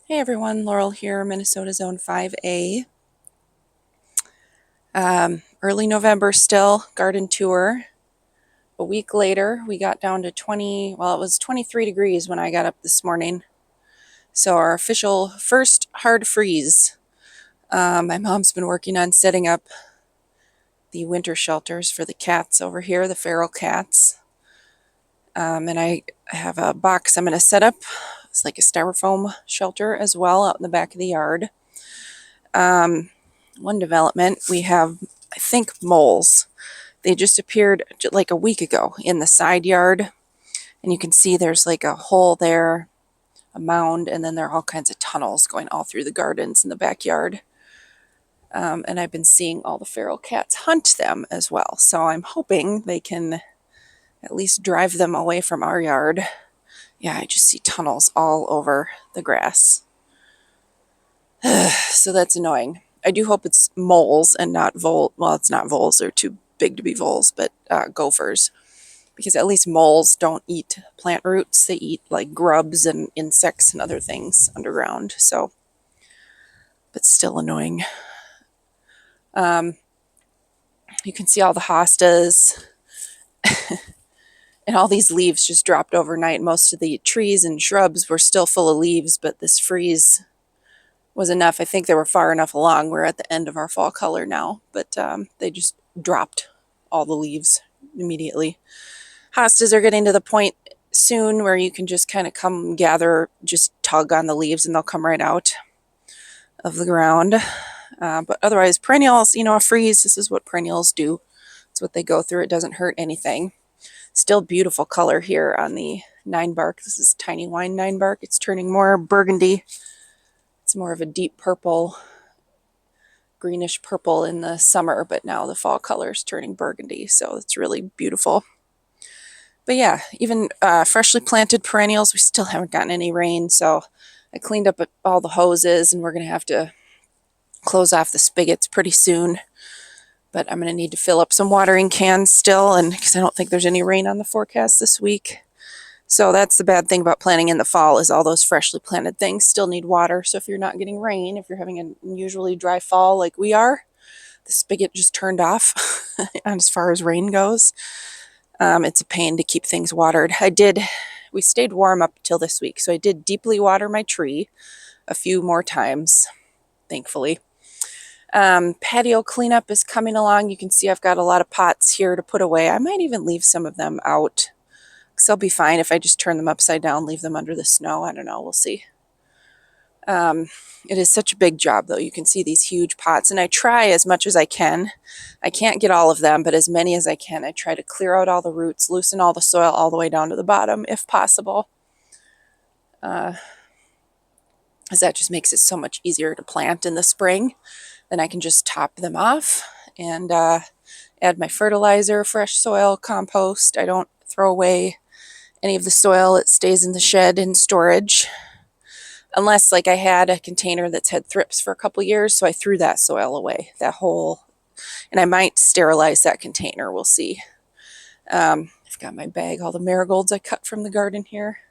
Hey everyone, Laurel here, Minnesota Zone 5A. Early November still, garden tour. A week later, we got down to 20, well, it was 23 degrees when I got up this morning. So our official first hard freeze. My mom's been working on setting up the winter shelters for the cats over here, the feral cats. And I have a box I'm going to set up. It's like a styrofoam shelter as well out in the back of the yard. One development, we have, I think, moles. They just appeared like a week ago in the side yard. And you can see there's like a hole there, a mound, and then there are all kinds of tunnels going all through the gardens in the backyard. And I've been seeing all the feral cats hunt them as well. So I'm hoping they can at least drive them away from our yard. Yeah, I just see tunnels all over the grass. So that's annoying. I do hope it's moles and not well, it's not voles. They're too big to be voles, but gophers. Because at least moles don't eat plant roots. They eat like grubs and insects and other things underground. So, but still annoying. You can see all the hostas and all these leaves just dropped overnight. Most of the trees and shrubs were still full of leaves, but this freeze was enough. I think they were far enough along. We're at the end of our fall color now, but they just dropped all the leaves immediately. Hostas are getting to the point soon where you can just kind of come gather, just tug on the leaves and they'll come right out of the ground. But otherwise, perennials, a freeze, this is what perennials do. It's what they go through. It doesn't hurt anything. Still beautiful color here on the 9-bark. This is tiny wine 9-bark. It's turning more burgundy. It's more of a deep purple, greenish purple in the summer, but now the fall color is turning burgundy. So it's really beautiful. But yeah, even freshly planted perennials, we still haven't gotten any rain. So I cleaned up all the hoses and we're going to have to close off the spigots pretty soon. But I'm going to need to fill up some watering cans still, and because I don't think there's any rain on the forecast this week. So that's the bad thing about planting in the fall, is all those freshly planted things still need water. So if you're not getting rain, if you're having an unusually dry fall like we are, the spigot just turned off as far as rain goes. It's a pain to keep things watered. We stayed warm up till this week, so I did deeply water my tree a few more times, thankfully. Patio cleanup is coming along. You can see I've got a lot of pots here to put away. I might even leave some of them out, because they'll be fine if I just turn them upside down, leave them under the snow. I don't know. We'll see. It is such a big job, though. You can see these huge pots, and I try as much as I can. I can't get all of them, but as many as I can. I try to clear out all the roots, loosen all the soil all the way down to the bottom, if possible. As that just makes it so much easier to plant in the spring. Then I can just top them off and add my fertilizer, fresh soil, compost. I don't throw away any of the soil. It stays in the shed in storage. Unless, like, I had a container that's had thrips for a couple years, so I threw that soil away, that whole, and I might sterilize that container. We'll see. I've got my bag, all the marigolds I cut from the garden here.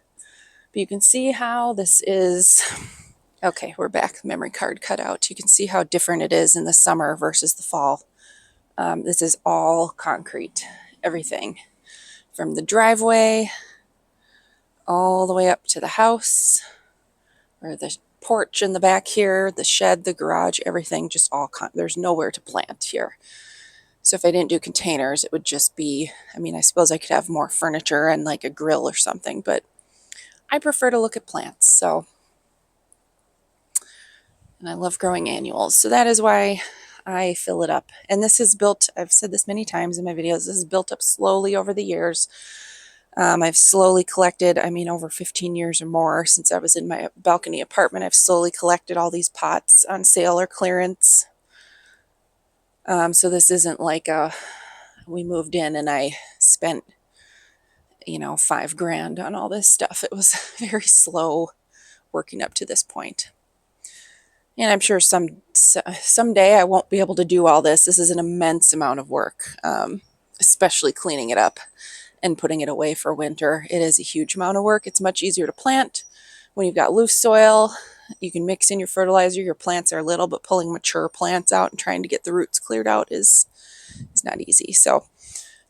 But you can see how this is. Okay, we're back. Memory card cut out. You can see how different it is in the summer versus the fall. This is all concrete, everything from the driveway all the way up to the house, or the porch in the back here, the shed, the garage, everything just all, there's nowhere to plant here. So if I didn't do containers, it would just be, I suppose I could have more furniture and like a grill or something, but I prefer to look at plants. So, and I love growing annuals. So that is why I fill it up. And this is built, I've said this many times in my videos, this is built up slowly over the years. I've slowly collected, over 15 years or more since I was in my balcony apartment, I've slowly collected all these pots on sale or clearance. So this isn't like we moved in and I spent, $5,000 on all this stuff. It was very slow working up to this point. And I'm sure someday I won't be able to do all this. This is an immense amount of work, especially cleaning it up and putting it away for winter. It is a huge amount of work. It's much easier to plant when you've got loose soil You can mix in your fertilizer. Your plants are little, but pulling mature plants out and trying to get the roots cleared out is not easy. So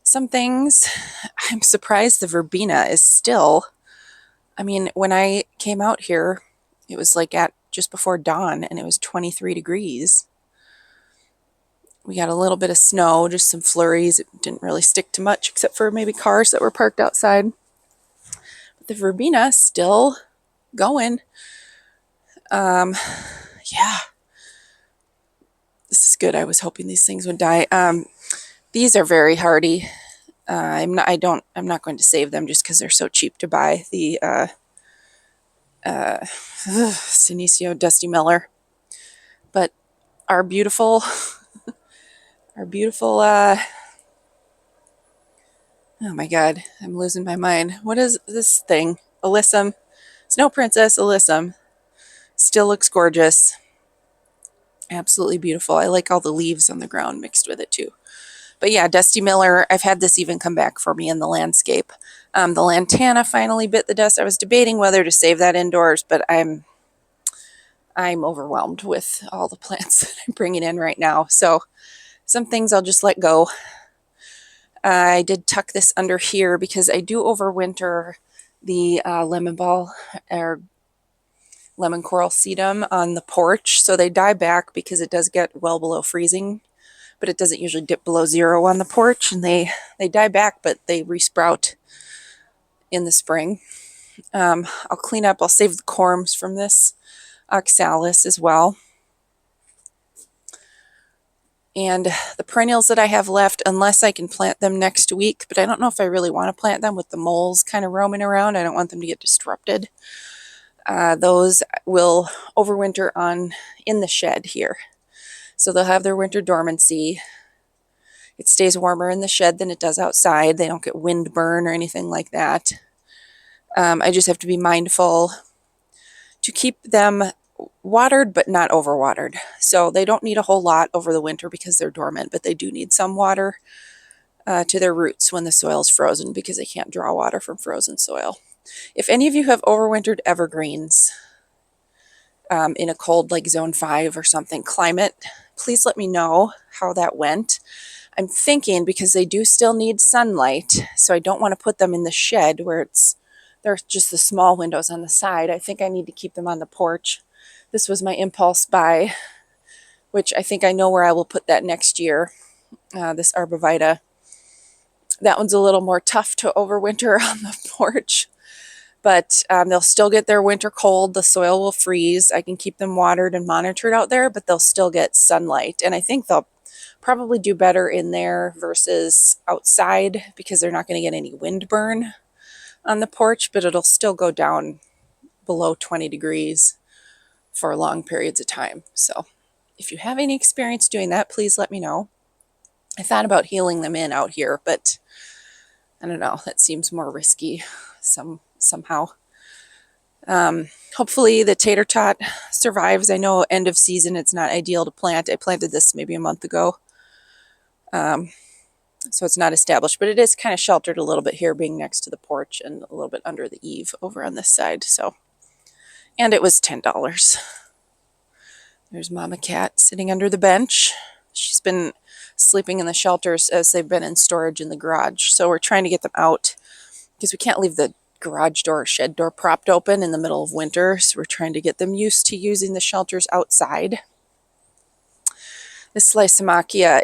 some things, I'm surprised the verbena is still, I mean, when I came out here, it was like at just before dawn and it was 23 degrees. We got a little bit of snow, just some flurries. It didn't really stick to much except for maybe cars that were parked outside. But the verbena still going. Yeah, this is good. I was hoping these things would die. These are very hardy. I'm not going to save them just because they're so cheap to buy. The Senecio Dusty Miller, but our beautiful, oh my God, I'm losing my mind. What is this thing? Alyssum, Snow Princess Alyssum, still looks gorgeous. Absolutely beautiful. I like all the leaves on the ground mixed with it too. But yeah, Dusty Miller, I've had this even come back for me in the landscape. The lantana finally bit the dust. I was debating whether to save that indoors, but I'm overwhelmed with all the plants that I'm bringing in right now. So some things I'll just let go. I did tuck this under here because I do overwinter the lemon ball or lemon coral sedum on the porch. So they die back because it does get well below freezing, but it doesn't usually dip below 0 on the porch, and they die back, but they resprout in the spring. I'll clean up, I'll save the corms from this oxalis as well. And the perennials that I have left, unless I can plant them next week, but I don't know if I really want to plant them with the moles kind of roaming around. I don't want them to get disrupted. Those will overwinter in the shed here. So they'll have their winter dormancy. It stays warmer in the shed than it does outside. They don't get wind burn or anything like that. I just have to be mindful to keep them watered but not overwatered. So they don't need a whole lot over the winter because they're dormant, but they do need some water to their roots when the soil's frozen because they can't draw water from frozen soil. If any of you have overwintered evergreens in a cold like zone 5 or something climate, please let me know how that went. I'm thinking because they do still need sunlight, so I don't want to put them in the shed where there's just the small windows on the side. I think I need to keep them on the porch. This was my impulse buy, which I think I know where I will put that next year. This arborvitae. That one's a little more tough to overwinter on the porch, but they'll still get their winter cold. The soil will freeze. I can keep them watered and monitored out there, but they'll still get sunlight. And I think they'll probably do better in there versus outside because they're not going to get any wind burn on the porch, but it'll still go down below 20 degrees for long periods of time. So if you have any experience doing that, please let me know. I thought about healing them in out here, but I don't know, that seems more risky somehow. Hopefully the tater tot survives. I know end of season it's not ideal to plant. I planted this maybe a month ago. So it's not established, but it is kind of sheltered a little bit here being next to the porch and a little bit under the eave over on this side. So, and it was $10. There's Mama Cat sitting under the bench. She's been sleeping in the shelters as they've been in storage in the garage. So we're trying to get them out because we can't leave the garage door or shed door propped open in the middle of winter. So we're trying to get them used to using the shelters outside. This Lysimachia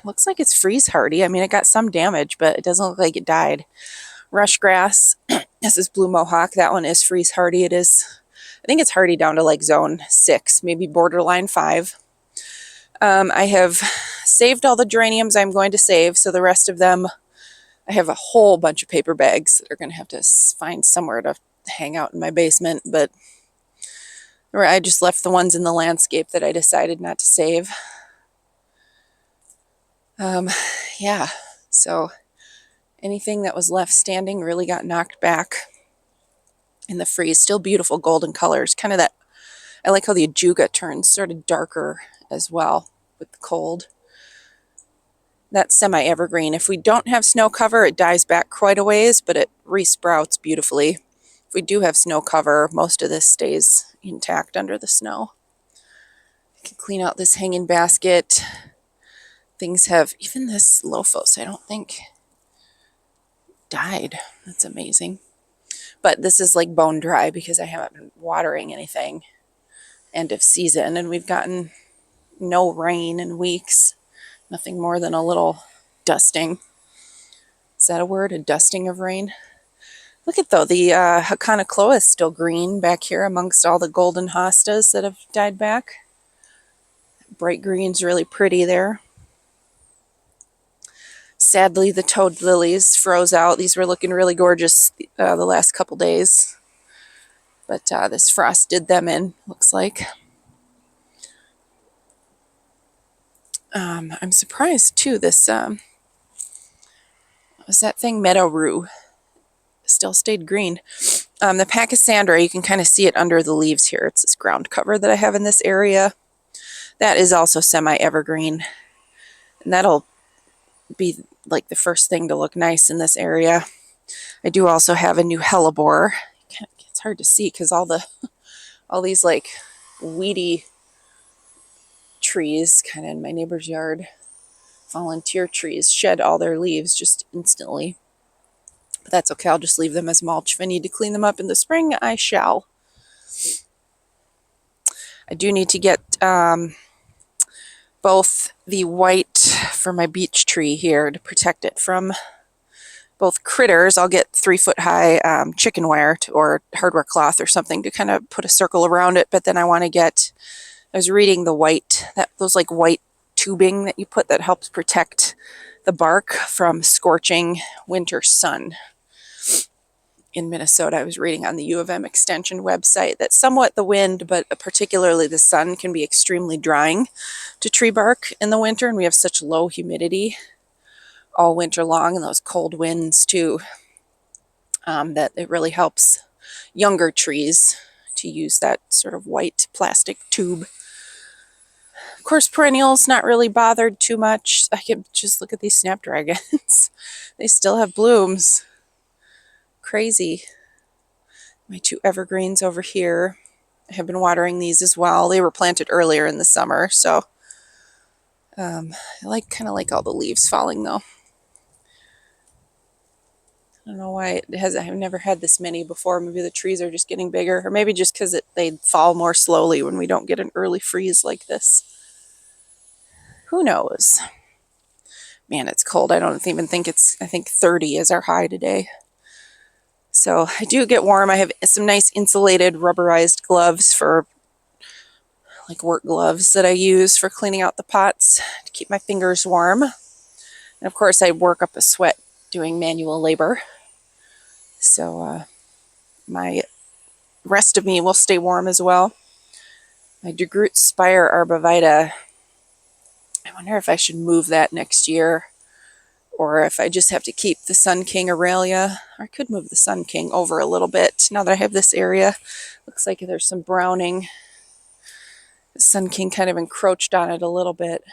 looks like it's freeze hardy. I mean, it got some damage, but it doesn't look like it died. Rush grass. This is blue mohawk. That one is freeze hardy. It is, I think it's hardy down to like zone 6, maybe borderline 5. I have saved all the geraniums I'm going to save, so the rest of them, I have a whole bunch of paper bags that are going to have to find somewhere to hang out in my basement, but where I just left the ones in the landscape that I decided not to save. Yeah, so anything that was left standing really got knocked back in the freeze. Still beautiful golden colors, kind of that, I like how the ajuga turns sort of darker as well with the cold. That's semi-evergreen. If we don't have snow cover, it dies back quite a ways, but it resprouts beautifully. If we do have snow cover, most of this stays intact under the snow. I can clean out this hanging basket. Things have, even this lophos, I don't think died. That's amazing. But this is like bone dry because I haven't been watering anything. End of season, and we've gotten no rain in weeks. Nothing more than a little dusting. Is that a word? A dusting of rain? Look at though, the Hakanakloa is still green back here amongst all the golden hostas that have died back. Bright green's really pretty there. Sadly, the toad lilies froze out. These were looking really gorgeous the last couple days. But this frost did them in, looks like. I'm surprised too, this, what's that thing? Meadow rue. Still stayed green. The Pachysandra, you can kind of see it under the leaves here. It's this ground cover that I have in this area. That is also semi-evergreen. And that'll be like the first thing to look nice in this area. I do also have a new hellebore. It's hard to see because all these like weedy trees kind of in my neighbor's yard, volunteer trees, shed all their leaves just instantly. But that's okay, I'll just leave them as mulch. If I need to clean them up in the spring, I shall. I do need to get both the white for my beech tree here to protect it from both critters. I'll get 3-foot high chicken wire or hardware cloth or something to kind of put a circle around it. But then I want to get, I was reading the white, those like white tubing that you put that helps protect the bark from scorching winter sun. In Minnesota, I was reading on the U of M Extension website that somewhat the wind, but particularly the sun, can be extremely drying to tree bark in the winter, and we have such low humidity all winter long, and those cold winds too, that it really helps younger trees to use that sort of white plastic tube. Of course, perennials not really bothered too much. I can just look at these snapdragons. They still have blooms. Crazy. My 2 evergreens over here, I have been watering these as well. They were planted earlier in the summer, so I kind of like all the leaves falling though. I don't know why I've never had this many before. Maybe the trees are just getting bigger, or maybe just because they fall more slowly when we don't get an early freeze like this. Who knows? Man, it's cold. I don't even think I think 30 is our high today. So I do get warm. I have some nice insulated rubberized gloves for like work gloves that I use for cleaning out the pots to keep my fingers warm. And of course I work up a sweat doing manual labor. So my rest of me will stay warm as well. My DeGroot Spire Arbovita, I wonder if I should move that next year, or if I just have to keep the Sun King Aurelia. Or I could move the Sun King over a little bit. Now that I have this area, looks like there's some browning. The Sun King kind of encroached on it a little bit.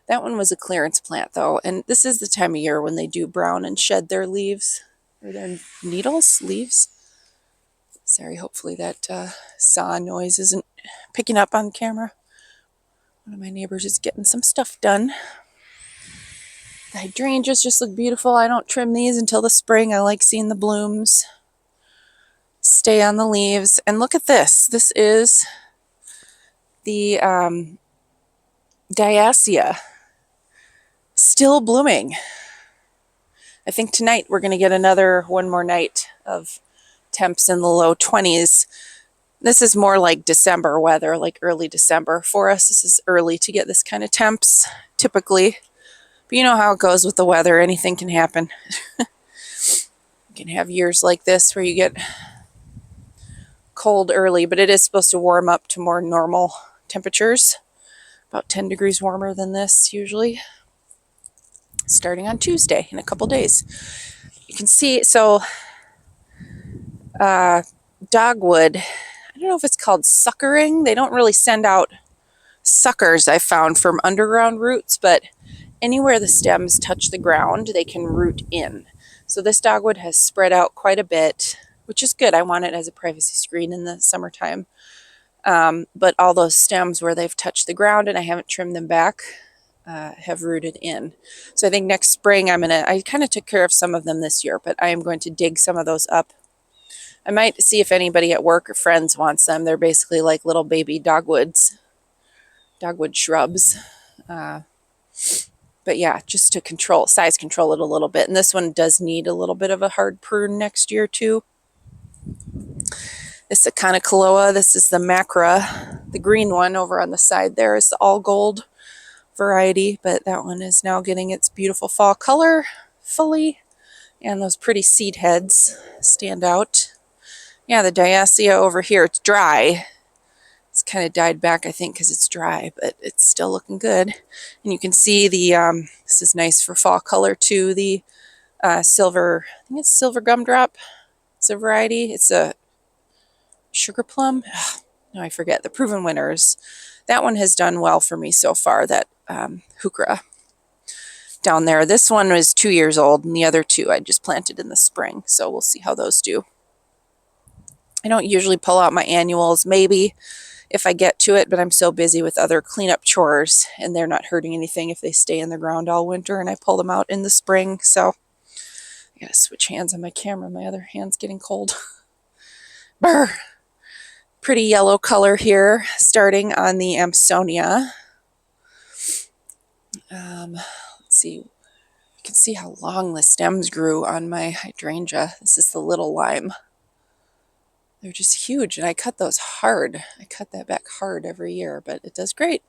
That one was a clearance plant though, and this is the time of year when they do brown and shed their leaves, or their needles, leaves. Sorry, hopefully that saw noise isn't picking up on camera. One of my neighbors is getting some stuff done. The hydrangeas just look beautiful. I don't trim these until the spring. I like seeing the blooms stay on the leaves. And look at this. This is the Diacia, still blooming. I think tonight we're going to get one more night of temps in the low 20s. This is more like December weather, like early December for us. This is early to get this kind of temps, typically. But you know how it goes with the weather. Anything can happen. You can have years like this where you get cold early, but it is supposed to warm up to more normal temperatures. About 10 degrees warmer than this usually. Starting on Tuesday in a couple days. You can see, so dogwood, I don't know if it's called suckering. They don't really send out suckers, I found, from underground roots, but anywhere the stems touch the ground, they can root in. So this dogwood has spread out quite a bit, which is good. I want it as a privacy screen in the summertime. But all those stems where they've touched the ground and I haven't trimmed them back have rooted in. So I think next spring I kind of took care of some of them this year, but I am going to dig some of those up. I might see if anybody at work or friends wants them. They're basically like little baby dogwood shrubs. But yeah, just to size control it a little bit. And this one does need a little bit of a hard prune next year too. This is Aconocaloa. This is the Macra. The green one over on the side there is the all gold variety, but that one is now getting its beautiful fall color fully. And those pretty seed heads stand out. Yeah, the Diacia over here, it's dry. It's kind of died back, I think, because it's dry, but it's still looking good. And you can see this is nice for fall color too, the silver, I think it's silver gumdrop. It's a variety. It's a sugar plum. No, I forget. The Proven Winners. That one has done well for me so far, that heuchera down there. This one was 2 years old, and the other two I just planted in the spring, so we'll see how those do. I don't usually pull out my annuals, maybe if I get to it, but I'm so busy with other cleanup chores, and they're not hurting anything if they stay in the ground all winter, and I pull them out in the spring. So I gotta switch hands on my camera. My other hand's getting cold. Brr. Pretty yellow color here, starting on the Amsonia. Let's see. You can see how long the stems grew on my hydrangea. This is the little lime. They're just huge, and I cut those hard. I cut that back hard every year, but it does great.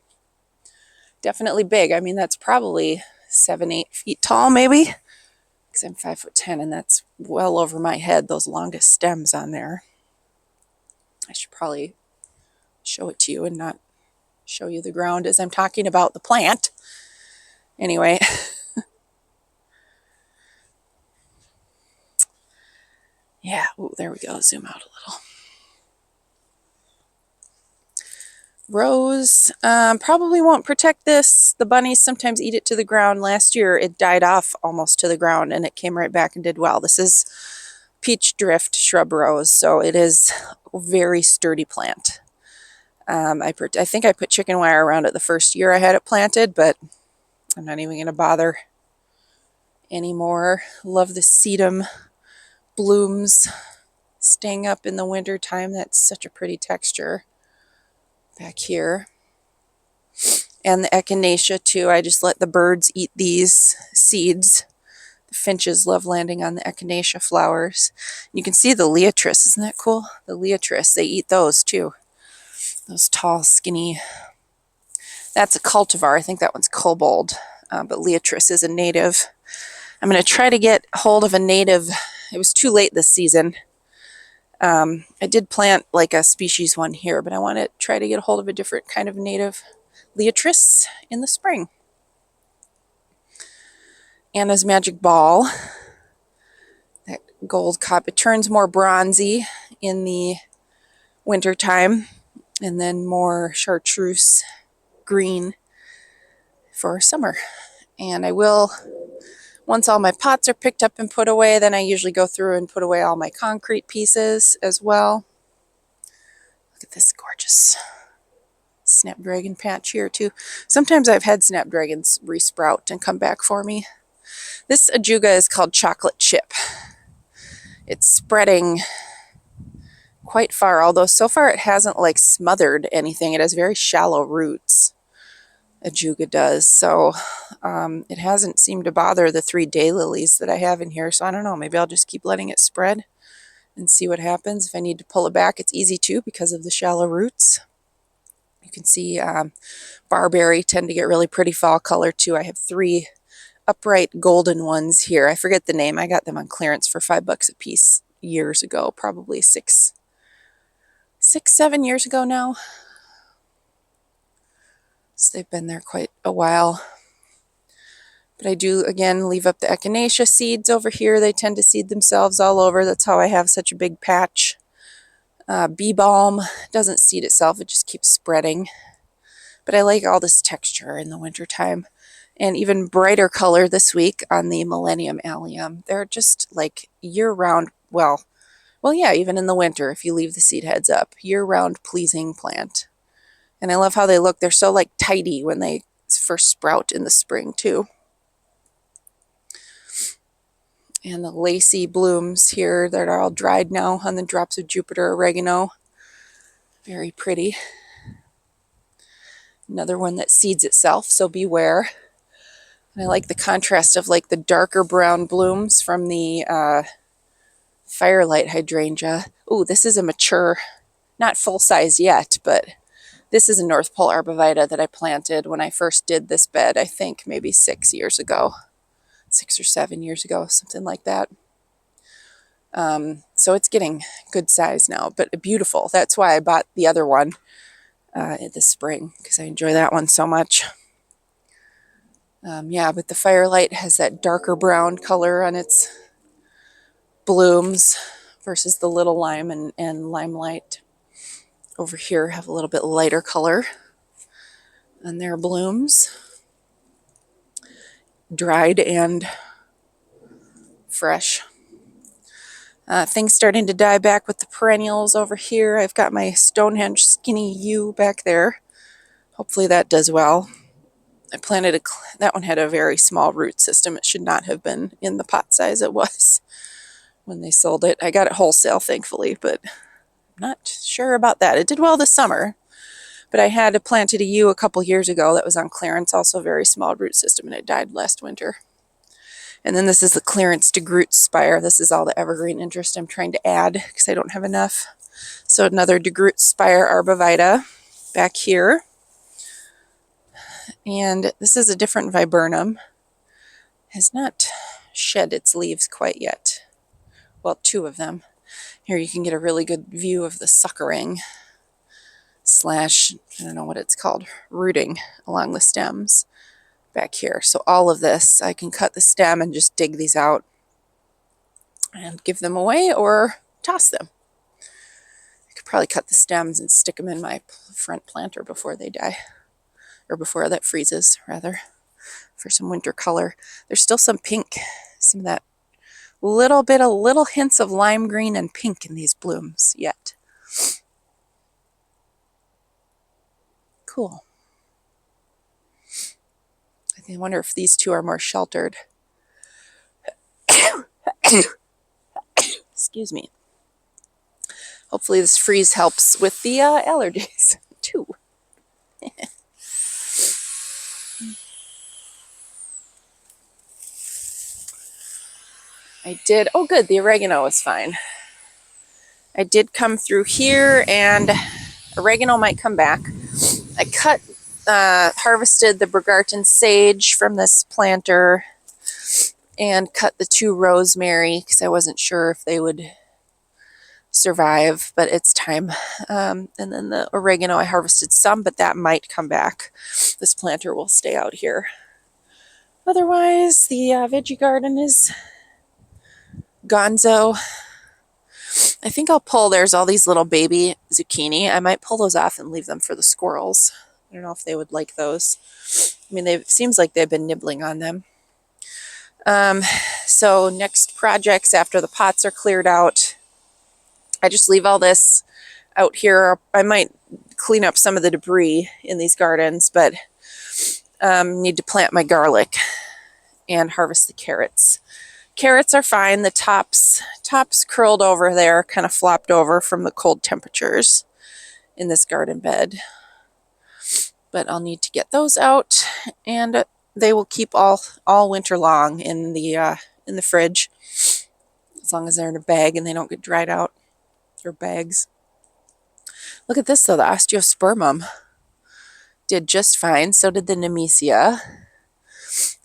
Definitely big. I mean, that's probably 7-8 feet tall, maybe, because I'm 5'10", and that's well over my head, those longest stems on there. I should probably show it to you and not show you the ground as I'm talking about the plant. Anyway. Yeah, ooh, there we go. Zoom out a little. Rose, probably won't protect this. The bunnies sometimes eat it to the ground. Last year it died off almost to the ground and it came right back and did well. This is peach drift shrub rose, so it is a very sturdy plant. I think I put chicken wire around it the first year I had it planted, but I'm not even going to bother anymore. Love the sedum blooms staying up in the winter time. That's such a pretty texture back here. And the echinacea too. I just let the birds eat these seeds. The finches love landing on the echinacea flowers. You can see the leotris. Isn't that cool? The leotris, they eat those too. Those tall, skinny. That's a cultivar. I think that one's kobold. But leotris is a native. I'm going to try to get hold of a native. It was too late this season. I did plant like a species one here, but I want to try to get a hold of a different kind of native leotris in the spring. Anna's Magic Ball. That gold cup. It turns more bronzy in the winter time, and then more chartreuse green for summer. And I will, once all my pots are picked up and put away, then I usually go through and put away all my concrete pieces as well. Look at this gorgeous snapdragon patch here too. Sometimes I've had snapdragons resprout and come back for me. This ajuga is called Chocolate Chip. It's spreading quite far, although so far it hasn't like smothered anything. It has very shallow roots. Ajuga does, so it hasn't seemed to bother the 3 daylilies that I have in here, so I don't know, maybe I'll just keep letting it spread and see what happens. If I need to pull it back, it's easy to because of the shallow roots. You can see barberry tend to get really pretty fall color too. I have 3 upright golden ones here. I forget the name. I got them on clearance for $5 a piece years ago, probably 6, 7 years ago now. So they've been there quite a while. But I do, again, leave up the echinacea seeds over here. They tend to seed themselves all over. That's how I have such a big patch. Bee balm doesn't seed itself. It just keeps spreading. But I like all this texture in the wintertime. And even brighter color this week on the Millennium Allium. They're just like year-round, well, Well, yeah, even in the winter, if you leave the seed heads up, year-round pleasing plant. And I love how they look. They're so like tidy when they first sprout in the spring too. And the lacy blooms here that are all dried now on the drops of Jupiter oregano. Very pretty. Another one that seeds itself, so beware. And I like the contrast of like the darker brown blooms from the firelight hydrangea. Ooh, this is a mature, not full size yet, but this is a North Pole arborvitae that I planted when I first did this bed, I think maybe 6 years ago. 6 or 7 years ago, something like that. So it's getting good size now, but beautiful. That's why I bought the other one in the spring, because I enjoy that one so much. Yeah, but the firelight has that darker brown color on its blooms versus the little lime and limelight over here have a little bit lighter color on their blooms. Dried and fresh. Things starting to die back with the perennials over here. I've got my Stonehenge skinny yew back there. Hopefully that does well. I planted that one had a very small root system. It should not have been in the pot size it was when they sold it. I got it wholesale, thankfully, but I'm not sure about that. It did well this summer, but I had planted a yew a couple years ago that was on clearance, also very small root system, and it died last winter. And then this is the clearance to Groot spire. This is all the evergreen interest I'm trying to add because I don't have enough. So another de Groot spire arborvitae back here. And this is a different viburnum. Has not shed its leaves quite yet. Well, 2 of them. Here you can get a really good view of the suckering slash, I don't know what it's called, rooting along the stems back here. So all of this, I can cut the stem and just dig these out and give them away or toss them. I could probably cut the stems and stick them in my front planter before they die, or before that freezes, rather, for some winter color. There's still some pink, some of that little hints of lime green and pink in these blooms yet. Cool. I wonder if these 2 are more sheltered. Excuse me. Hopefully this freeze helps with the allergies too. I did, oh good, the oregano is fine. I did come through here and oregano might come back. I harvested the Bregarten sage from this planter and cut the 2 rosemary because I wasn't sure if they would survive, but it's time. And then the oregano, I harvested some, but that might come back. This planter will stay out here. Otherwise, the veggie garden is gonzo. I think I'll pull, there's all these little baby zucchini. I might pull those off and leave them for the squirrels. I don't know if they would like those. I mean, it seems like they've been nibbling on them. So next projects after the pots are cleared out, I just leave all this out here. I might clean up some of the debris in these gardens, but need to plant my garlic and harvest the carrots. Carrots are fine. The tops curled over there, kind of flopped over from the cold temperatures in this garden bed. But I'll need to get those out, and they will keep all winter long in the fridge, as long as they're in a bag and they don't get dried out, or bags. Look at this though, the osteospermum did just fine. So did the nemesia.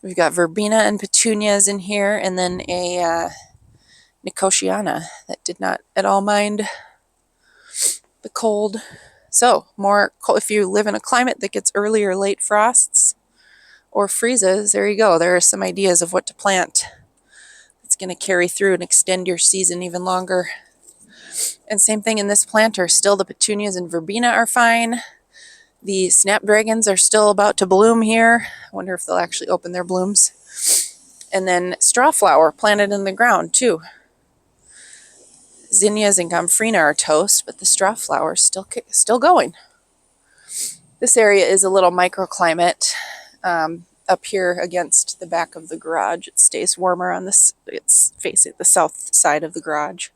We've got verbena and petunias in here, and then a nicotiana that did not at all mind the cold. So more cold, if you live in a climate that gets early or late frosts or freezes, there you go. There are some ideas of what to plant. It's going to carry through and extend your season even longer. And same thing in this planter. Still the petunias and verbena are fine. The snapdragons are still about to bloom here. I wonder if they'll actually open their blooms. And then strawflower planted in the ground too. zinnias and gomphrena are toast, but the straw flower is still going. This area is a little microclimate. Up here against the back of the garage, it stays warmer on this. It's facing the south side of the garage.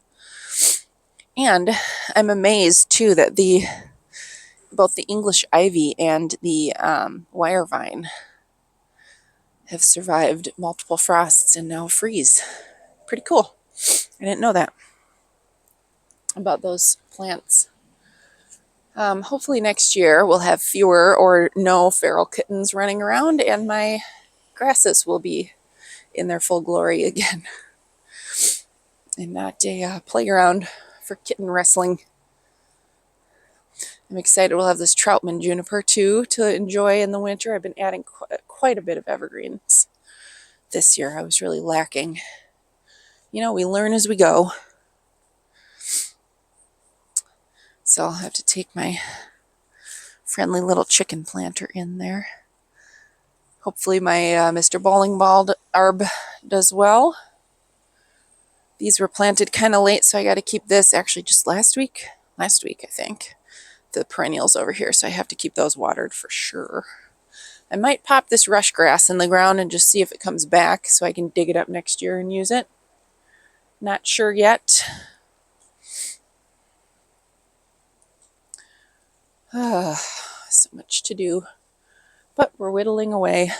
And I'm amazed too that both the English ivy and the wire vine have survived multiple frosts and now freeze. Pretty cool. I didn't know that about those plants. Hopefully next year we'll have fewer or no feral kittens running around, and my grasses will be in their full glory again and not a playground for kitten wrestling. I'm excited we'll have this Troutman juniper too to enjoy in the winter. I've been adding quite a bit of evergreens this year. I was really lacking. You know, we learn as we go. So I'll have to take my friendly little chicken planter in there. Hopefully my Mr. Bowling Ball Arb does well. These were planted kind of late, so I got to keep this actually just last week I think, the perennials over here, so I have to keep those watered for sure. I might pop this rush grass in the ground and just see if it comes back so I can dig it up next year and use it. Not sure yet. So much to do, but we're whittling away.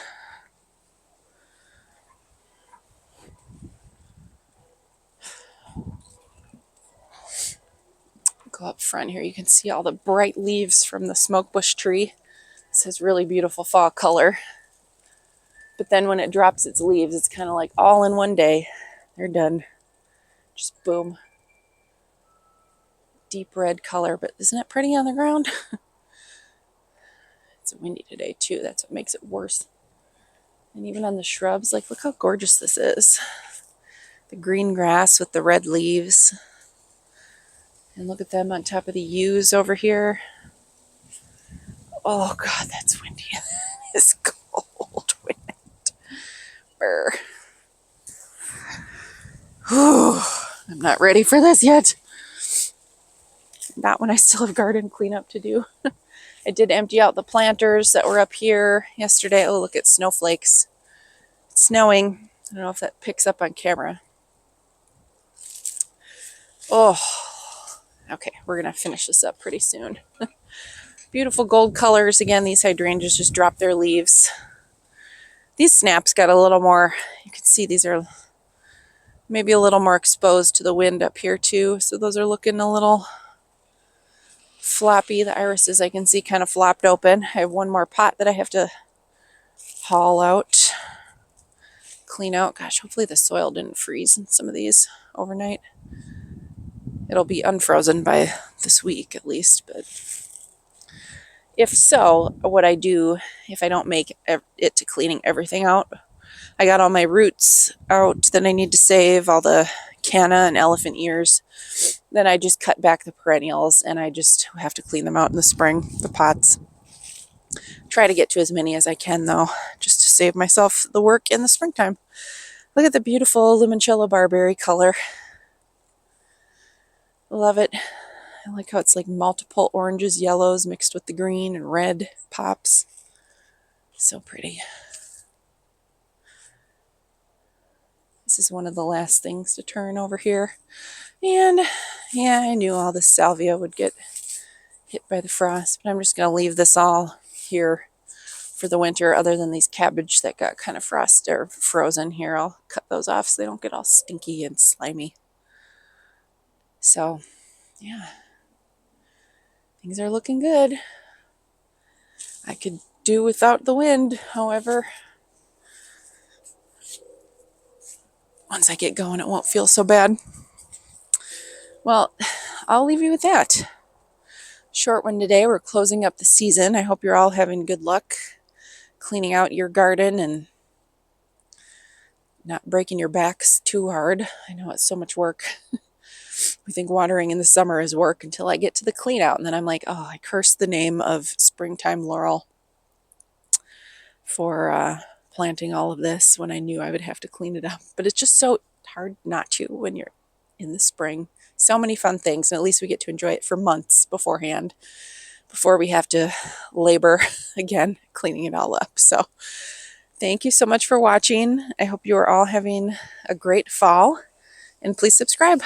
Go up front here, you can see all the bright leaves from the smokebush tree. This has really beautiful fall color. But then when it drops its leaves, it's kind of like all in one day. They're done. Just boom. Deep red color, but isn't it pretty on the ground? It's windy today too, that's what makes it worse. And even on the shrubs, like look how gorgeous this is. The green grass with the red leaves. And look at them on top of the yews over here. Oh God, that's windy. It's cold wind. Brr. Whew. I'm not ready for this yet. Not when I still have garden cleanup to do. I did empty out the planters that were up here yesterday. Oh, look at snowflakes. It's snowing. I don't know if that picks up on camera. Oh, okay. We're going to finish this up pretty soon. Beautiful gold colors. Again, these hydrangeas just dropped their leaves. These snaps got a little more, you can see these are maybe a little more exposed to the wind up here too. So those are looking a little floppy. The irises I can see kind of flopped open. I have one more pot that I have to haul out, clean out. Gosh, hopefully the soil didn't freeze in some of these overnight. It'll be unfrozen by this week at least, but if so, what I do, if I don't make it to cleaning everything out, I got all my roots out that I need to save, all the canna and elephant ears. Then I just cut back the perennials and I just have to clean them out in the spring, the pots. Try to get to as many as I can though, just to save myself the work in the springtime. Look at the beautiful limoncello barberry color. Love it. I like how it's like multiple oranges, yellows mixed with the green and red pops. So pretty. This is one of the last things to turn over here. And yeah, I knew all this salvia would get hit by the frost, but I'm just going to leave this all here for the winter, other than these cabbage that got kind of frost or frozen here. I'll cut those off so they don't get all stinky and slimy. So yeah, things are looking good. I could do without the wind, however, once I get going, it won't feel so bad. Well, I'll leave you with that. Short one today. We're closing up the season. I hope you're all having good luck cleaning out your garden and not breaking your backs too hard. I know it's so much work. We think watering in the summer is work until I get to the clean out, and then I'm like, oh, I cursed the name of springtime laurel for planting all of this when I knew I would have to clean it up. But it's just so hard not to when you're in the spring. So many fun things, and at least we get to enjoy it for months beforehand before we have to labor again cleaning it all up. So thank you so much for watching. I hope you are all having a great fall, and please subscribe.